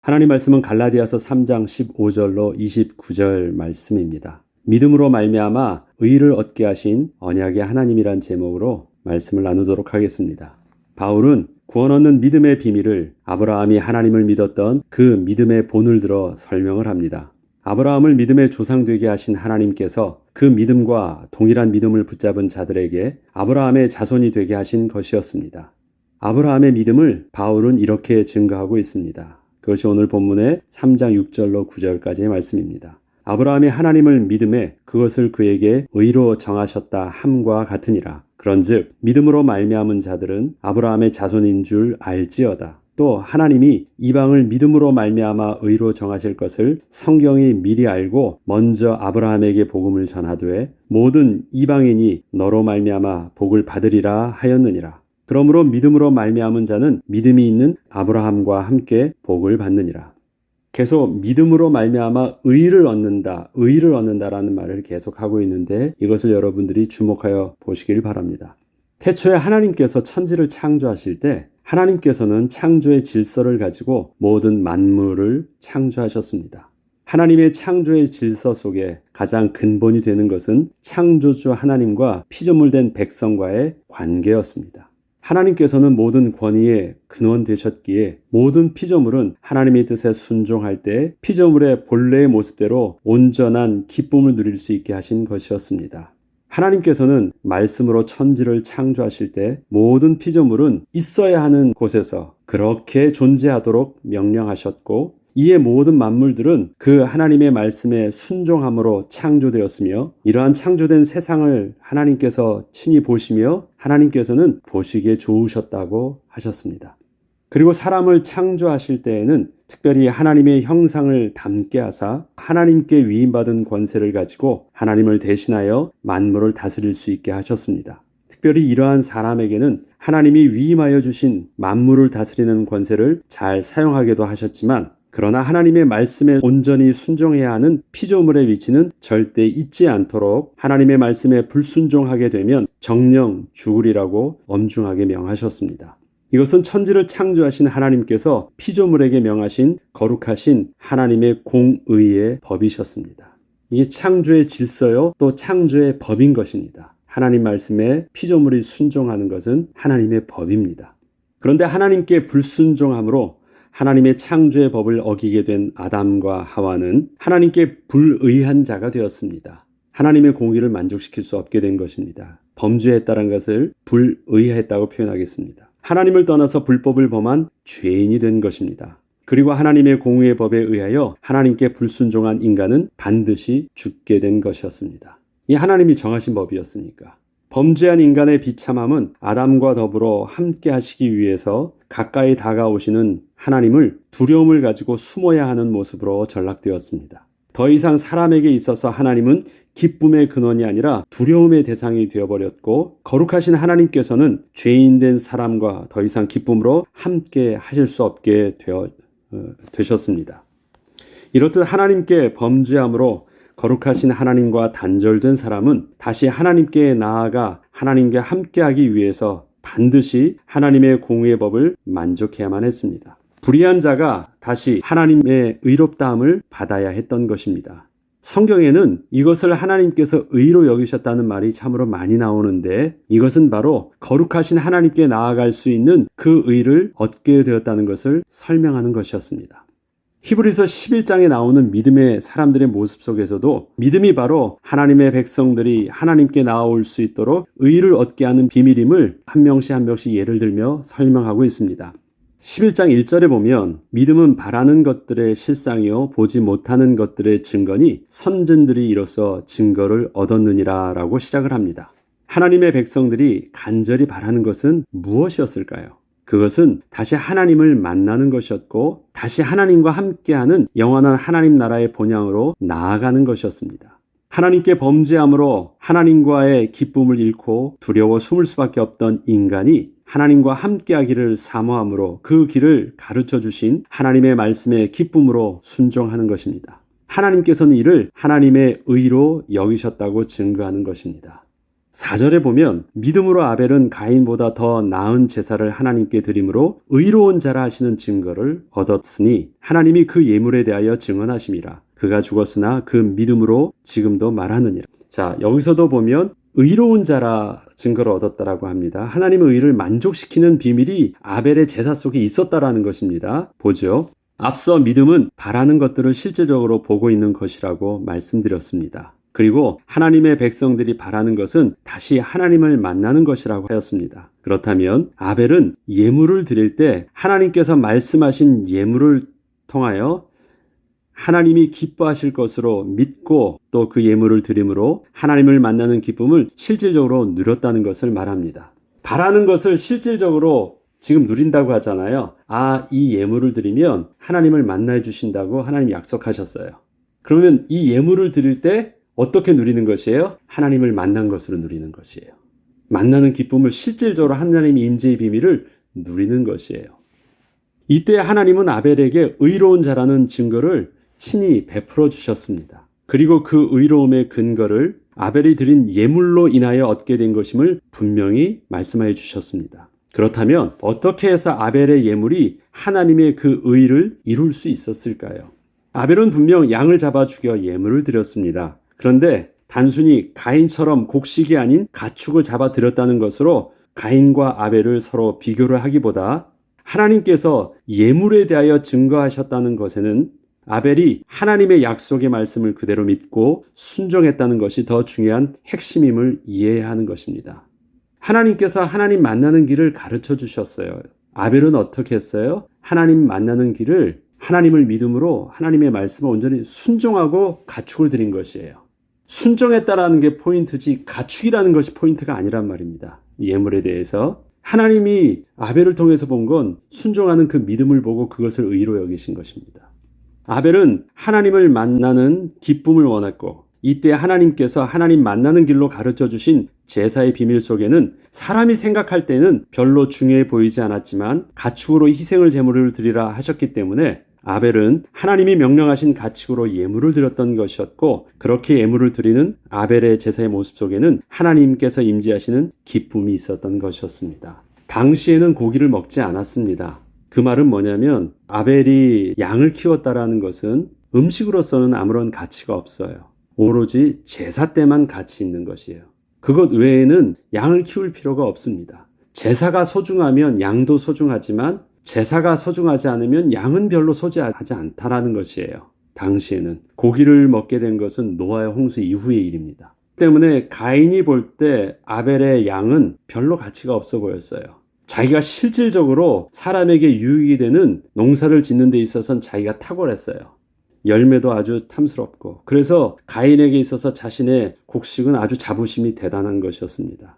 하나님 말씀은 갈라디아서 3장 15절로 29절 말씀입니다. 믿음으로 말미암아 의를 얻게 하신 언약의 하나님이란 제목으로 말씀을 나누도록 하겠습니다. 바울은 구원 얻는 믿음의 비밀을 아브라함이 하나님을 믿었던 그 믿음의 본을 들어 설명을 합니다. 아브라함을 믿음의 조상 되게 하신 하나님께서 그 믿음과 동일한 믿음을 붙잡은 자들에게 아브라함의 자손이 되게 하신 것이었습니다. 아브라함의 믿음을 바울은 이렇게 증거하고 있습니다. 그것이 오늘 본문의 3장 6절로 9절까지의 말씀입니다. 아브라함이 하나님을 믿음에 그것을 그에게 의로 정하셨다 함과 같으니라. 그런즉 믿음으로 말미암은 자들은 아브라함의 자손인 줄 알지어다. 또 하나님이 이방을 믿음으로 말미암아 의로 정하실 것을 성경이 미리 알고 먼저 아브라함에게 복음을 전하되 모든 이방인이 너로 말미암아 복을 받으리라 하였느니라. 그러므로 믿음으로 말미암은 자는 믿음이 있는 아브라함과 함께 복을 받느니라. 계속 믿음으로 말미암아 의를 얻는다라는 말을 계속하고 있는데 이것을 여러분들이 주목하여 보시길 바랍니다. 태초에 하나님께서 천지를 창조하실 때 하나님께서는 창조의 질서를 가지고 모든 만물을 창조하셨습니다. 하나님의 창조의 질서 속에 가장 근본이 되는 것은 창조주 하나님과 피조물된 백성과의 관계였습니다. 하나님께서는 모든 권위의 근원 되셨기에 모든 피조물은 하나님의 뜻에 순종할 때 피조물의 본래의 모습대로 온전한 기쁨을 누릴 수 있게 하신 것이었습니다. 하나님께서는 말씀으로 천지를 창조하실 때 모든 피조물은 있어야 하는 곳에서 그렇게 존재하도록 명령하셨고 이에 모든 만물들은 그 하나님의 말씀에 순종함으로 창조되었으며 이러한 창조된 세상을 하나님께서 친히 보시며 하나님께서는 보시기에 좋으셨다고 하셨습니다. 그리고 사람을 창조하실 때에는 특별히 하나님의 형상을 닮게 하사 하나님께 위임받은 권세를 가지고 하나님을 대신하여 만물을 다스릴 수 있게 하셨습니다. 특별히 이러한 사람에게는 하나님이 위임하여 주신 만물을 다스리는 권세를 잘 사용하게도 하셨지만 그러나 하나님의 말씀에 온전히 순종해야 하는 피조물의 위치는 절대 잊지 않도록 하나님의 말씀에 불순종하게 되면 정령 죽으리라고 엄중하게 명하셨습니다. 이것은 천지를 창조하신 하나님께서 피조물에게 명하신 거룩하신 하나님의 공의의 법이셨습니다. 이게 창조의 질서요 또 창조의 법인 것입니다. 하나님 말씀에 피조물이 순종하는 것은 하나님의 법입니다. 그런데 하나님께 불순종함으로 하나님의 창조의 법을 어기게 된 아담과 하와는 하나님께 불의한 자가 되었습니다. 하나님의 공의를 만족시킬 수 없게 된 것입니다. 범죄했다는 것을 불의했다고 표현하겠습니다. 하나님을 떠나서 불법을 범한 죄인이 된 것입니다. 그리고 하나님의 공의의 법에 의하여 하나님께 불순종한 인간은 반드시 죽게 된 것이었습니다. 이 하나님이 정하신 법이었으니까. 범죄한 인간의 비참함은 아담과 더불어 함께 하시기 위해서 가까이 다가오시는 하나님을 두려움을 가지고 숨어야 하는 모습으로 전락되었습니다. 더 이상 사람에게 있어서 하나님은 기쁨의 근원이 아니라 두려움의 대상이 되어버렸고 거룩하신 하나님께서는 죄인된 사람과 더 이상 기쁨으로 함께 하실 수 없게 되셨습니다. 이렇듯 하나님께 범죄함으로 거룩하신 하나님과 단절된 사람은 다시 하나님께 나아가 하나님께 함께하기 위해서 반드시 하나님의 공의의 법을 만족해야만 했습니다. 불의한 자가 다시 하나님의 의롭다함을 받아야 했던 것입니다. 성경에는 이것을 하나님께서 의로 여기셨다는 말이 참으로 많이 나오는데 이것은 바로 거룩하신 하나님께 나아갈 수 있는 그 의를 얻게 되었다는 것을 설명하는 것이었습니다. 히브리서 11장에 나오는 믿음의 사람들의 모습 속에서도 믿음이 바로 하나님의 백성들이 하나님께 나아올 수 있도록 의를 얻게 하는 비밀임을 한 명씩 한 명씩 예를 들며 설명하고 있습니다. 11장 1절에 보면 믿음은 바라는 것들의 실상이요 보지 못하는 것들의 증거니 선진들이 이로써 증거를 얻었느니라 라고 시작을 합니다. 하나님의 백성들이 간절히 바라는 것은 무엇이었을까요? 그것은 다시 하나님을 만나는 것이었고 다시 하나님과 함께하는 영원한 하나님 나라의 본향으로 나아가는 것이었습니다. 하나님께 범죄함으로 하나님과의 기쁨을 잃고 두려워 숨을 수밖에 없던 인간이 하나님과 함께하기를 사모함으로 그 길을 가르쳐 주신 하나님의 말씀에 기쁨으로 순종하는 것입니다. 하나님께서는 이를 하나님의 의로 여기셨다고 증거하는 것입니다. 4절에 보면 믿음으로 아벨은 가인보다 더 나은 제사를 하나님께 드림으로 의로운 자라 하시는 증거를 얻었으니 하나님이 그 예물에 대하여 증언하심이라. 그가 죽었으나 그 믿음으로 지금도 말하느니라. 자, 여기서도 보면 의로운 자라 증거를 얻었다라고 합니다. 하나님의 의를 만족시키는 비밀이 아벨의 제사 속에 있었다라는 것입니다. 보죠. 앞서 믿음은 바라는 것들을 실제적으로 보고 있는 것이라고 말씀드렸습니다. 그리고 하나님의 백성들이 바라는 것은 다시 하나님을 만나는 것이라고 하였습니다. 그렇다면 아벨은 예물을 드릴 때 하나님께서 말씀하신 예물을 통하여 하나님이 기뻐하실 것으로 믿고 또 그 예물을 드림으로 하나님을 만나는 기쁨을 실질적으로 누렸다는 것을 말합니다. 바라는 것을 실질적으로 지금 누린다고 하잖아요. 이 예물을 드리면 하나님을 만나 주신다고 하나님이 약속하셨어요. 그러면 이 예물을 드릴 때 어떻게 누리는 것이에요? 하나님을 만난 것으로 누리는 것이에요. 만나는 기쁨을 실질적으로 하나님의 임재의 비밀을 누리는 것이에요. 이때 하나님은 아벨에게 의로운 자라는 증거를 친히 베풀어 주셨습니다. 그리고 그 의로움의 근거를 아벨이 드린 예물로 인하여 얻게 된 것임을 분명히 말씀하여 주셨습니다. 그렇다면 어떻게 해서 아벨의 예물이 하나님의 그 의를 이룰 수 있었을까요? 아벨은 분명 양을 잡아 죽여 예물을 드렸습니다. 그런데 단순히 가인처럼 곡식이 아닌 가축을 잡아 드렸다는 것으로 가인과 아벨을 서로 비교를 하기보다 하나님께서 예물에 대하여 증거하셨다는 것에는 아벨이 하나님의 약속의 말씀을 그대로 믿고 순종했다는 것이 더 중요한 핵심임을 이해해야 하는 것입니다. 하나님께서 하나님 만나는 길을 가르쳐 주셨어요. 아벨은 어떻게 했어요? 하나님 만나는 길을 하나님을 믿음으로 하나님의 말씀을 온전히 순종하고 가축을 드린 것이에요. 순종했다라는 게 포인트지 가축이라는 것이 포인트가 아니란 말입니다. 예물에 대해서 하나님이 아벨을 통해서 본 건 순종하는 그 믿음을 보고 그것을 의로 여기신 것입니다. 아벨은 하나님을 만나는 기쁨을 원했고 이때 하나님께서 하나님 만나는 길로 가르쳐 주신 제사의 비밀 속에는 사람이 생각할 때는 별로 중요해 보이지 않았지만 가축으로 희생을 제물을 드리라 하셨기 때문에 아벨은 하나님이 명령하신 가축으로 예물을 드렸던 것이었고 그렇게 예물을 드리는 아벨의 제사의 모습 속에는 하나님께서 임재하시는 기쁨이 있었던 것이었습니다. 당시에는 고기를 먹지 않았습니다. 그 말은 뭐냐면 아벨이 양을 키웠다라는 것은 음식으로서는 아무런 가치가 없어요. 오로지 제사 때만 가치 있는 것이에요. 그것 외에는 양을 키울 필요가 없습니다. 제사가 소중하면 양도 소중하지만 제사가 소중하지 않으면 양은 별로 소중하지 않다라는 것이에요. 당시에는 고기를 먹게 된 것은 노아의 홍수 이후의 일입니다. 때문에 가인이 볼 때 아벨의 양은 별로 가치가 없어 보였어요. 자기가 실질적으로 사람에게 유익이 되는 농사를 짓는 데 있어서는 자기가 탁월했어요. 열매도 아주 탐스럽고 그래서 가인에게 있어서 자신의 곡식은 아주 자부심이 대단한 것이었습니다.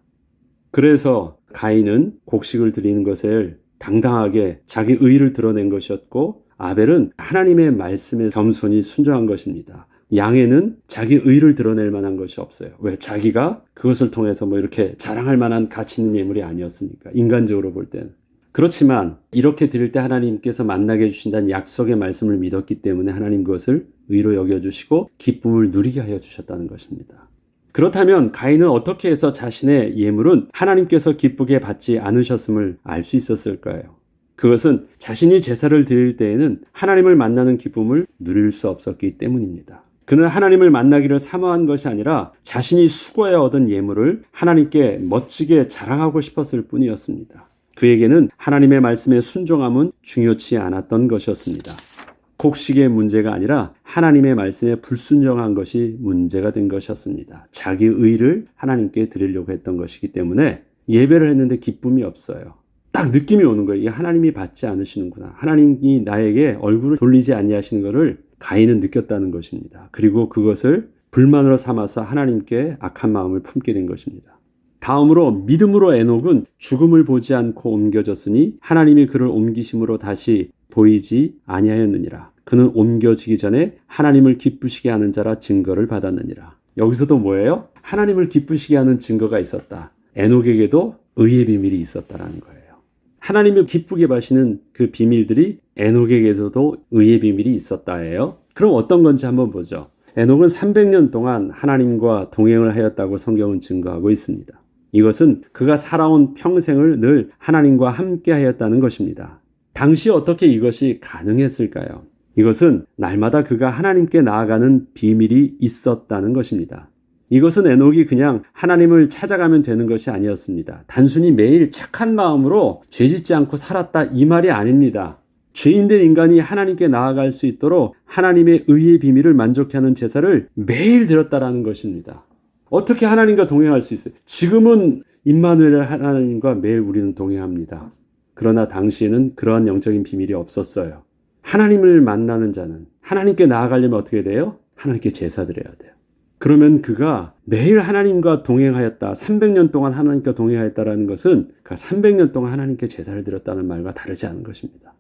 그래서 가인은 곡식을 드리는 것을 당당하게 자기 의를 드러낸 것이었고 아벨은 하나님의 말씀에 겸손히 순종한 것입니다. 양에는 자기 의를 드러낼 만한 것이 없어요. 왜? 자기가 그것을 통해서 이렇게 자랑할 만한 가치 있는 예물이 아니었으니까. 인간적으로 볼 때는. 그렇지만 이렇게 드릴 때 하나님께서 만나게 해주신다는 약속의 말씀을 믿었기 때문에 하나님 그것을 의로 여겨주시고 기쁨을 누리게 하여 주셨다는 것입니다. 그렇다면 가인은 어떻게 해서 자신의 예물은 하나님께서 기쁘게 받지 않으셨음을 알 수 있었을까요? 그것은 자신이 제사를 드릴 때에는 하나님을 만나는 기쁨을 누릴 수 없었기 때문입니다. 그는 하나님을 만나기를 사모한 것이 아니라 자신이 수고해 얻은 예물을 하나님께 멋지게 자랑하고 싶었을 뿐이었습니다. 그에게는 하나님의 말씀에 순종함은 중요치 않았던 것이었습니다. 곡식의 문제가 아니라 하나님의 말씀에 불순종한 것이 문제가 된 것이었습니다. 자기 의를 하나님께 드리려고 했던 것이기 때문에 예배를 했는데 기쁨이 없어요. 딱 느낌이 오는 거예요. 하나님이 받지 않으시는구나. 하나님이 나에게 얼굴을 돌리지 아니하시는 것을 가인은 느꼈다는 것입니다. 그리고 그것을 불만으로 삼아서 하나님께 악한 마음을 품게 된 것입니다. 다음으로 믿음으로 에녹은 죽음을 보지 않고 옮겨졌으니 하나님이 그를 옮기심으로 다시 보이지 아니하였느니라. 그는 옮겨지기 전에 하나님을 기쁘시게 하는 자라 증거를 받았느니라. 여기서도 뭐예요? 하나님을 기쁘시게 하는 증거가 있었다. 에녹에게도 의의 비밀이 있었다라는 거예요. 하나님을 기쁘게 하시는 그 비밀들이 에녹에게서도 의의 비밀이 있었다예요. 그럼 어떤 건지 한번 보죠. 에녹은 300년 동안 하나님과 동행을 하였다고 성경은 증거하고 있습니다. 이것은 그가 살아온 평생을 늘 하나님과 함께 하였다는 것입니다. 당시 어떻게 이것이 가능했을까요? 이것은 날마다 그가 하나님께 나아가는 비밀이 있었다는 것입니다. 이것은 에녹이 그냥 하나님을 찾아가면 되는 것이 아니었습니다. 단순히 매일 착한 마음으로 죄짓지 않고 살았다 이 말이 아닙니다. 죄인된 인간이 하나님께 나아갈 수 있도록 하나님의 의의 비밀을 만족케 하는 제사를 매일 드렸다라는 것입니다. 어떻게 하나님과 동행할 수 있어요? 지금은 임마누엘 하나님과 매일 우리는 동행합니다. 그러나 당시에는 그러한 영적인 비밀이 없었어요. 하나님을 만나는 자는 하나님께 나아가려면 어떻게 돼요? 하나님께 제사 드려야 돼요. 그러면 그가 매일 하나님과 동행하였다. 300년 동안 하나님과 동행하였다라는 것은 그 300년 동안 하나님께 제사를 드렸다는 말과 다르지 않은 것입니다.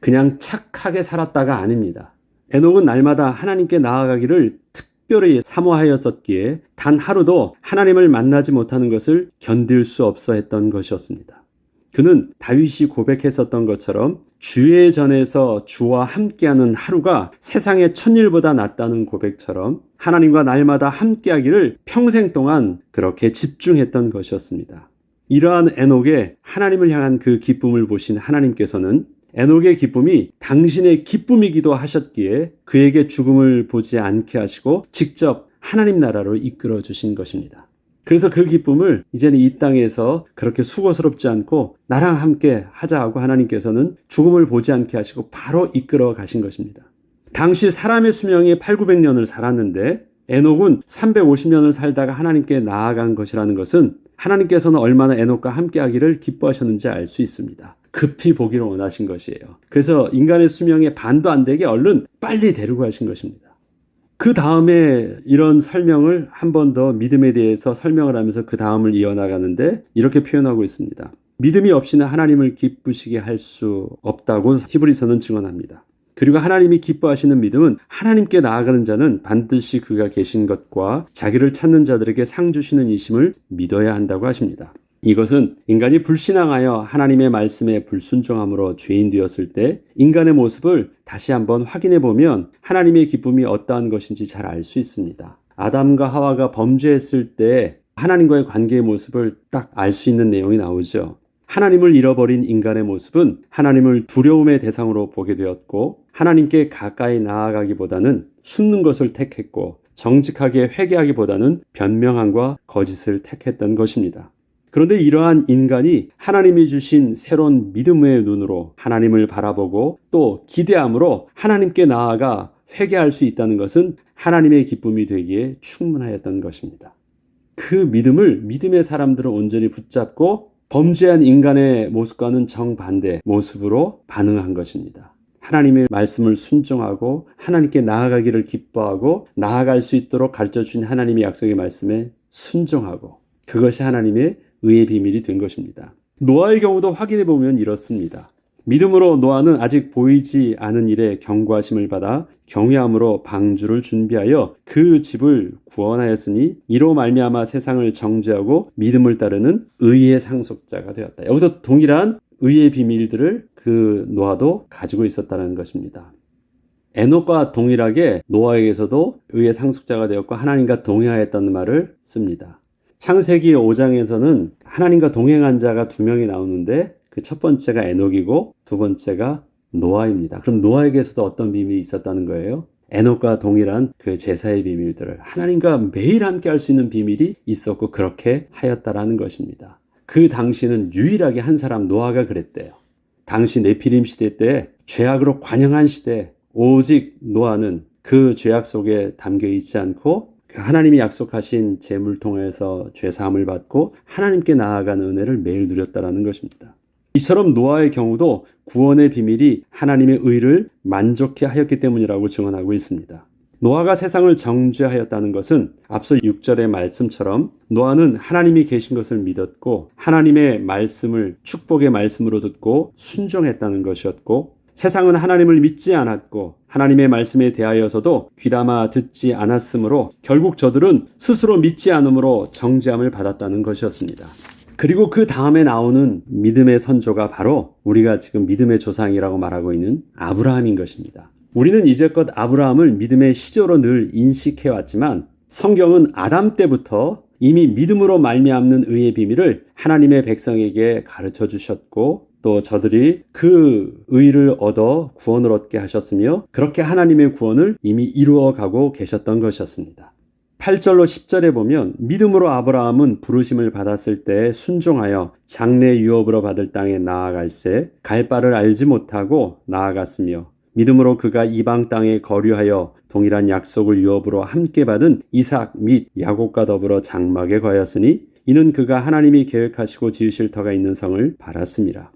그냥 착하게 살았다가 아닙니다. 에녹은 날마다 하나님께 나아가기를 특별히 사모하였었기에 단 하루도 하나님을 만나지 못하는 것을 견딜 수 없어 했던 것이었습니다. 그는 다윗이 고백했었던 것처럼 주의 전에서 주와 함께하는 하루가 세상의 천일보다 낫다는 고백처럼 하나님과 날마다 함께하기를 평생 동안 그렇게 집중했던 것이었습니다. 이러한 에녹의 하나님을 향한 그 기쁨을 보신 하나님께서는 에녹의 기쁨이 당신의 기쁨이기도 하셨기에 그에게 죽음을 보지 않게 하시고 직접 하나님 나라로 이끌어 주신 것입니다. 그래서 그 기쁨을 이제는 이 땅에서 그렇게 수고스럽지 않고 나랑 함께 하자 하고 하나님께서는 죽음을 보지 않게 하시고 바로 이끌어 가신 것입니다. 당시 사람의 수명이 8,900년을 살았는데 에녹은 350년을 살다가 하나님께 나아간 것이라는 것은 하나님께서는 얼마나 에녹과 함께 하기를 기뻐하셨는지 알 수 있습니다. 급히 보기를 원하신 것이에요. 그래서 인간의 수명의 반도 안 되게 얼른 빨리 데리고 가신 것입니다. 그 다음에 이런 설명을 한 번 더 믿음에 대해서 설명을 하면서 그 다음을 이어나가는데 이렇게 표현하고 있습니다. 믿음이 없이는 하나님을 기쁘시게 할 수 없다고 히브리서는 증언합니다. 그리고 하나님이 기뻐하시는 믿음은 하나님께 나아가는 자는 반드시 그가 계신 것과 자기를 찾는 자들에게 상 주시는 이심을 믿어야 한다고 하십니다. 이것은 인간이 불신앙하여 하나님의 말씀에 불순종함으로 죄인 되었을 때 인간의 모습을 다시 한번 확인해 보면 하나님의 기쁨이 어떠한 것인지 잘 알 수 있습니다. 아담과 하와가 범죄했을 때 하나님과의 관계의 모습을 딱 알 수 있는 내용이 나오죠. 하나님을 잃어버린 인간의 모습은 하나님을 두려움의 대상으로 보게 되었고 하나님께 가까이 나아가기보다는 숨는 것을 택했고 정직하게 회개하기보다는 변명함과 거짓을 택했던 것입니다. 그런데 이러한 인간이 하나님이 주신 새로운 믿음의 눈으로 하나님을 바라보고 또 기대함으로 하나님께 나아가 회개할 수 있다는 것은 하나님의 기쁨이 되기에 충분하였던 것입니다. 그 믿음을 믿음의 사람들은 온전히 붙잡고 범죄한 인간의 모습과는 정반대 모습으로 반응한 것입니다. 하나님의 말씀을 순종하고 하나님께 나아가기를 기뻐하고 나아갈 수 있도록 가르쳐주신 하나님의 약속의 말씀에 순종하고 그것이 하나님의 의의 비밀이 된 것입니다. 노아의 경우도 확인해 보면 이렇습니다. 믿음으로 노아는 아직 보이지 않은 일에 경고하심을 받아 경외함으로 방주를 준비하여 그 집을 구원하였으니 이로 말미암아 세상을 정죄하고 믿음을 따르는 의의 상속자가 되었다. 여기서 동일한 의의 비밀들을 그 노아도 가지고 있었다는 것입니다. 에녹과 동일하게 노아에게서도 의의 상속자가 되었고 하나님과 동행하였다는 말을 씁니다. 창세기 5장에서는 하나님과 동행한 자가 2명이 나오는데 그 첫 번째가 에녹이고 두 번째가 노아입니다. 그럼 노아에게서도 어떤 비밀이 있었다는 거예요? 에녹과 동일한 그 제사의 비밀들을 하나님과 매일 함께 할 수 있는 비밀이 있었고 그렇게 하였다라는 것입니다. 그 당시는 유일하게 한 사람 노아가 그랬대요. 당시 네피림 시대 때 죄악으로 관영한 시대 오직 노아는 그 죄악 속에 담겨 있지 않고 하나님이 약속하신 제물 통해서 죄사함을 받고 하나님께 나아가는 은혜를 매일 누렸다라는 것입니다. 이처럼 노아의 경우도 구원의 비밀이 하나님의 의를 만족해 하였기 때문이라고 증언하고 있습니다. 노아가 세상을 정죄하였다는 것은 앞서 6절의 말씀처럼 노아는 하나님이 계신 것을 믿었고 하나님의 말씀을 축복의 말씀으로 듣고 순종했다는 것이었고 세상은 하나님을 믿지 않았고 하나님의 말씀에 대하여서도 귀담아 듣지 않았으므로 결국 저들은 스스로 믿지 않음으로 정죄함을 받았다는 것이었습니다. 그리고 그 다음에 나오는 믿음의 선조가 바로 우리가 지금 믿음의 조상이라고 말하고 있는 아브라함인 것입니다. 우리는 이제껏 아브라함을 믿음의 시조로 늘 인식해왔지만 성경은 아담 때부터 이미 믿음으로 말미암는 의의 비밀을 하나님의 백성에게 가르쳐 주셨고 또 저들이 그 의를 얻어 구원을 얻게 하셨으며 그렇게 하나님의 구원을 이미 이루어가고 계셨던 것이었습니다. 8절로 10절에 보면 믿음으로 아브라함은 부르심을 받았을 때 순종하여 장래 유업으로 받을 땅에 나아갈새 갈 바를 알지 못하고 나아갔으며 믿음으로 그가 이방 땅에 거류하여 동일한 약속을 유업으로 함께 받은 이삭 및 야곱과 더불어 장막에 거하였으니 이는 그가 하나님이 계획하시고 지으실 터가 있는 성을 바랐습니다.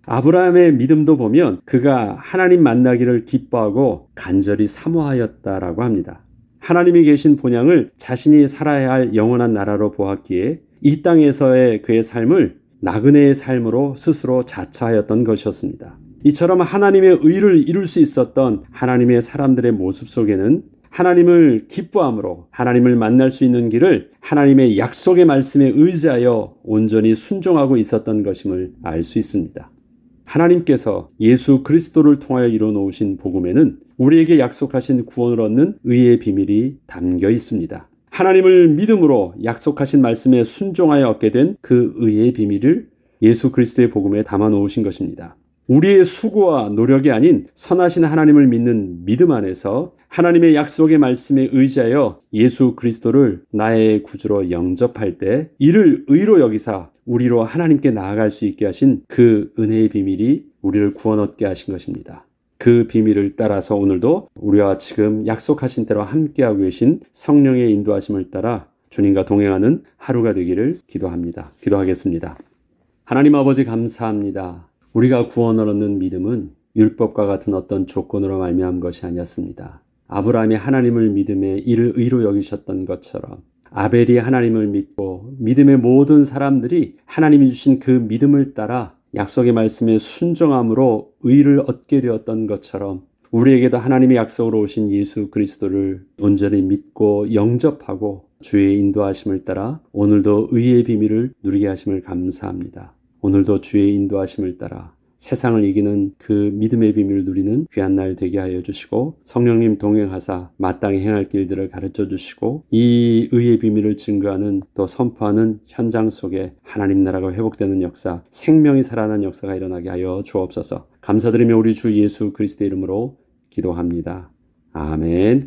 아브라함의 믿음도 보면 그가 하나님 만나기를 기뻐하고 간절히 사모하였다라고 합니다. 하나님이 계신 본향을 자신이 살아야 할 영원한 나라로 보았기에 이 땅에서의 그의 삶을 나그네의 삶으로 스스로 자처하였던 것이었습니다. 이처럼 하나님의 의를 이룰 수 있었던 하나님의 사람들의 모습 속에는 하나님을 기뻐함으로 하나님을 만날 수 있는 길을 하나님의 약속의 말씀에 의지하여 온전히 순종하고 있었던 것임을 알 수 있습니다. 하나님께서 예수 그리스도를 통하여 이루어 놓으신 복음에는 우리에게 약속하신 구원을 얻는 의의 비밀이 담겨 있습니다. 하나님을 믿음으로 약속하신 말씀에 순종하여 얻게 된 그 의의 비밀을 예수 그리스도의 복음에 담아 놓으신 것입니다. 우리의 수고와 노력이 아닌 선하신 하나님을 믿는 믿음 안에서 하나님의 약속의 말씀에 의지하여 예수 그리스도를 나의 구주로 영접할 때 이를 의로 여기사 우리로 하나님께 나아갈 수 있게 하신 그 은혜의 비밀이 우리를 구원 얻게 하신 것입니다. 그 비밀을 따라서 오늘도 우리와 지금 약속하신 대로 함께하고 계신 성령의 인도하심을 따라 주님과 동행하는 하루가 되기를 기도합니다. 기도하겠습니다. 하나님 아버지 감사합니다. 우리가 구원을 얻는 믿음은 율법과 같은 어떤 조건으로 말미암은 것이 아니었습니다. 아브라함이 하나님을 믿음에 이를 의로 여기셨던 것처럼 아벨이 하나님을 믿고 믿음의 모든 사람들이 하나님이 주신 그 믿음을 따라 약속의 말씀에 순종함으로 의를 얻게 되었던 것처럼 우리에게도 하나님의 약속으로 오신 예수 그리스도를 온전히 믿고 영접하고 주의 인도하심을 따라 오늘도 의의 비밀을 누리게 하심을 감사합니다. 오늘도 주의 인도하심을 따라 세상을 이기는 그 믿음의 비밀을 누리는 귀한 날 되게 하여 주시고 성령님 동행하사 마땅히 행할 길들을 가르쳐 주시고 이 의의 비밀을 증거하는 또 선포하는 현장 속에 하나님 나라가 회복되는 역사, 생명이 살아나는 역사가 일어나게 하여 주옵소서. 감사드리며 우리 주 예수 그리스도의 이름으로 기도합니다. 아멘.